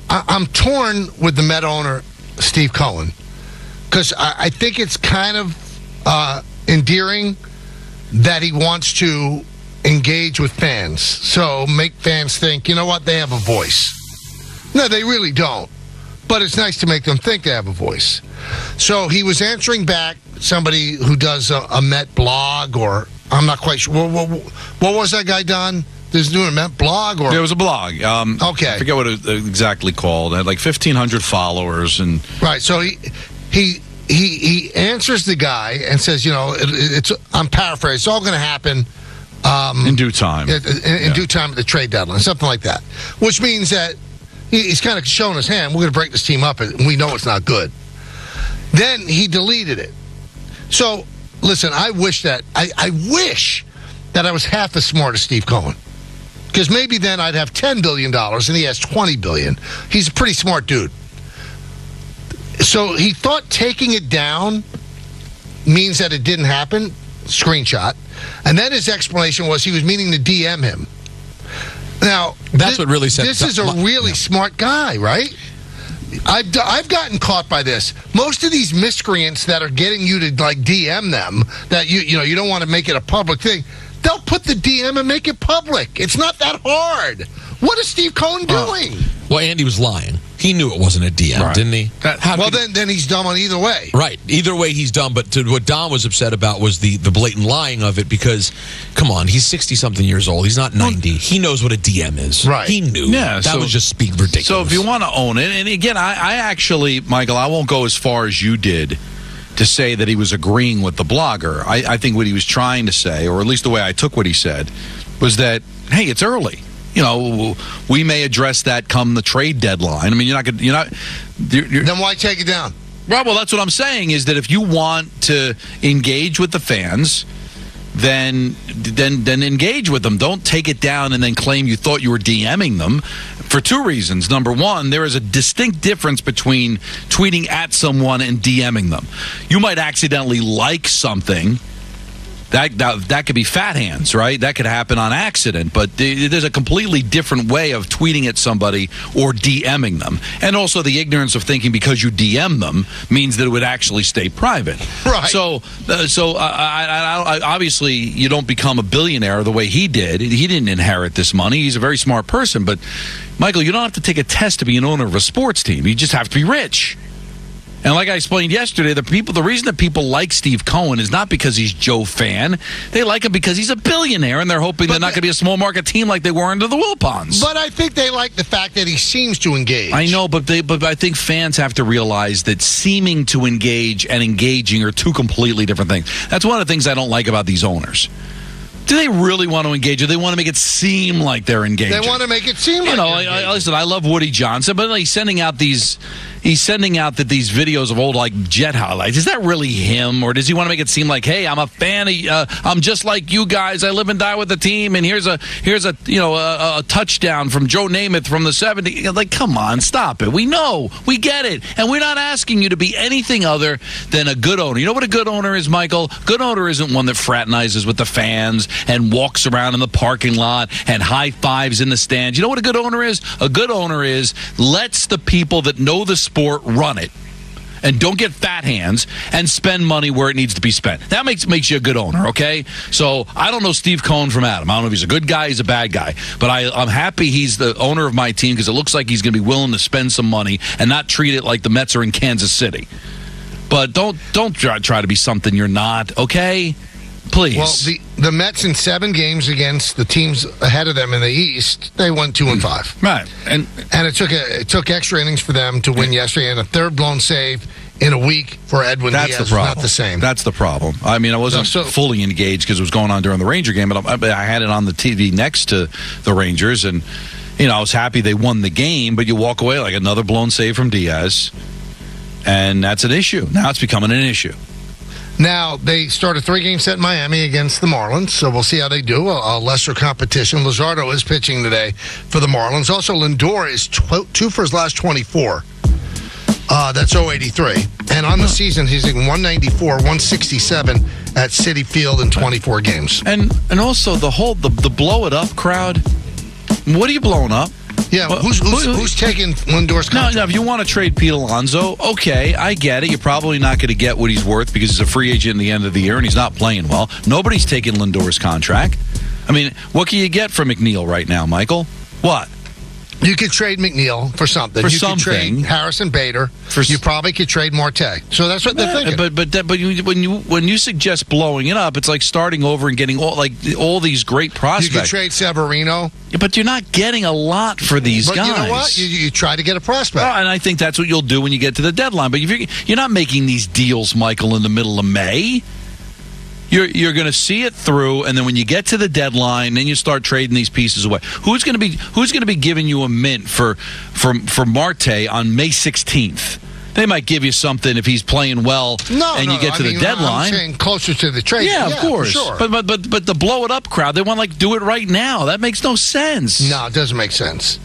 I'm torn with the Met owner, Steve Cohen, because I think it's kind of endearing that he wants to engage with fans. So make fans think, you know what, they have a voice. No, they really don't. But it's nice to make them think they have a voice. So he was answering back somebody who does a Met blog, or I'm not quite sure. What was that guy, Don? Is doing a Met blog? Or? There was a blog. Okay. I forget what it was exactly called. It had like 1,500 followers. Right, so he answers the guy and says, you know, I'm paraphrasing, it's all going to happen in due time. In due time at the trade deadline, something like that. Which means that he's kind of showing his hand. We're going to break this team up, and we know it's not good. Then he deleted it. So, listen, I wish that I was half as smart as Steve Cohen. Because maybe then I'd have $10 billion, and he has $20 billion. He's a pretty smart dude. So he thought taking it down means that it didn't happen. Screenshot. And then his explanation was he was meaning to DM him. Now, that's what really said. This is a really smart guy, right? I've gotten caught by this. Most of these miscreants that are getting you to like DM them, that you don't want to make it a public thing, they'll put the DM and make it public. It's not that hard. What is Steve Cohen doing? Well, Andy was lying. He knew it wasn't a DM, right. Didn't he? Then he's dumb on either way. Right. Either way, he's dumb. But what Don was upset about was the blatant lying of it because, come on, he's 60-something years old. He's not 90. He knows what a DM is. Right. He knew. Yeah, that was just being ridiculous. So if you want to own it, and again, I actually, Michael, I won't go as far as you did to say that he was agreeing with the blogger. I think what he was trying to say, or at least the way I took what he said, was that, hey, it's early. You know, we may address that come the trade deadline. I mean, then why take it down? Right. Well, that's what I'm saying is that if you want to engage with the fans, then engage with them. Don't take it down and then claim you thought you were DMing them for two reasons. Number one, there is a distinct difference between tweeting at someone and DMing them. You might accidentally like something. That could be fat hands, right? That could happen on accident. But there's a completely different way of tweeting at somebody or DMing them. And also the ignorance of thinking because you DM them means that it would actually stay private. Right. So obviously you don't become a billionaire the way he did. He didn't inherit this money. He's a very smart person. But, Michael, you don't have to take a test to be an owner of a sports team. You just have to be rich. And like I explained yesterday, the reason that people like Steve Cohen is not because he's Joe Fan. They like him because he's a billionaire, and they're hoping they're not going to be a small market team like they were under the Wilpons. But I think they like the fact that he seems to engage. I know, but I think fans have to realize that seeming to engage and engaging are two completely different things. That's one of the things I don't like about these owners. Do they really want to engage, or they want to make it seem like they're engaging? They want to make it seem like they're engaging. Listen, I love Woody Johnson, but he's sending out these videos of old like jet highlights. Is that really him, or does he want to make it seem like, hey, I'm a fan of, I'm just like you guys. I live and die with the team, and here's a touchdown from Joe Namath from the 70s. Like, come on, stop it. We know, we get it, and we're not asking you to be anything other than a good owner. You know what a good owner is, Michael? Good owner isn't one that fraternizes with the fans and walks around in the parking lot and high fives in the stands. You know what a good owner is? A good owner is lets the people that know the sport run it and don't get fat hands and spend money where it needs to be spent. That makes you a good owner, okay? So I don't know Steve Cohen from Adam. I don't know if he's a good guy, he's a bad guy. But I'm happy he's the owner of my team because it looks like he's going to be willing to spend some money and not treat it like the Mets are in Kansas City. But don't try to be something you're not, okay? Please. Well, the Mets in 7 games against the teams ahead of them in the East, they won 2-5. Right, and it took extra innings for them to win yesterday, and a third blown save in a week for Edwin Diaz. That's the problem. Not the same. That's the problem. I mean, I wasn't fully engaged because it was going on during the Ranger game, but I had it on the TV next to the Rangers, and I was happy they won the game. But you walk away like another blown save from Diaz, and that's an issue. Now it's becoming an issue. Now, they start a 3-game set in Miami against the Marlins, so we'll see how they do. A lesser competition. Luzardo is pitching today for the Marlins. Also, Lindor is 2 for his last 24. That's 083. And on the season, he's hitting 194, 167 at Citi Field in 24 games. And also, the blow it up crowd, what are you blowing up? Yeah, who's taking Lindor's contract? No, if you want to trade Pete Alonso, okay, I get it. You're probably not going to get what he's worth because he's a free agent at the end of the year and he's not playing well. Nobody's taking Lindor's contract. I mean, what can you get from McNeil right now, Michael? What? You could trade McNeil for something. You could trade Harrison Bader. You probably could trade Marte. So that's what they're thinking. But when you suggest blowing it up, it's like starting over and getting all these great prospects. You could trade Severino. Yeah, but you're not getting a lot for these guys. But you know what? You try to get a prospect. Well, and I think that's what you'll do when you get to the deadline. But you're not making these deals, Michael, in the middle of May. You're going to see it through, and then when you get to the deadline, then you start trading these pieces away. Who's going to be giving you a mint for Marte on May 16th? They might give you something if he's playing well, you get to the deadline. I'm saying closer to the trade. Yeah, of course. Sure. But the blow it up crowd, they want do it right now. That makes no sense. No, it doesn't make sense.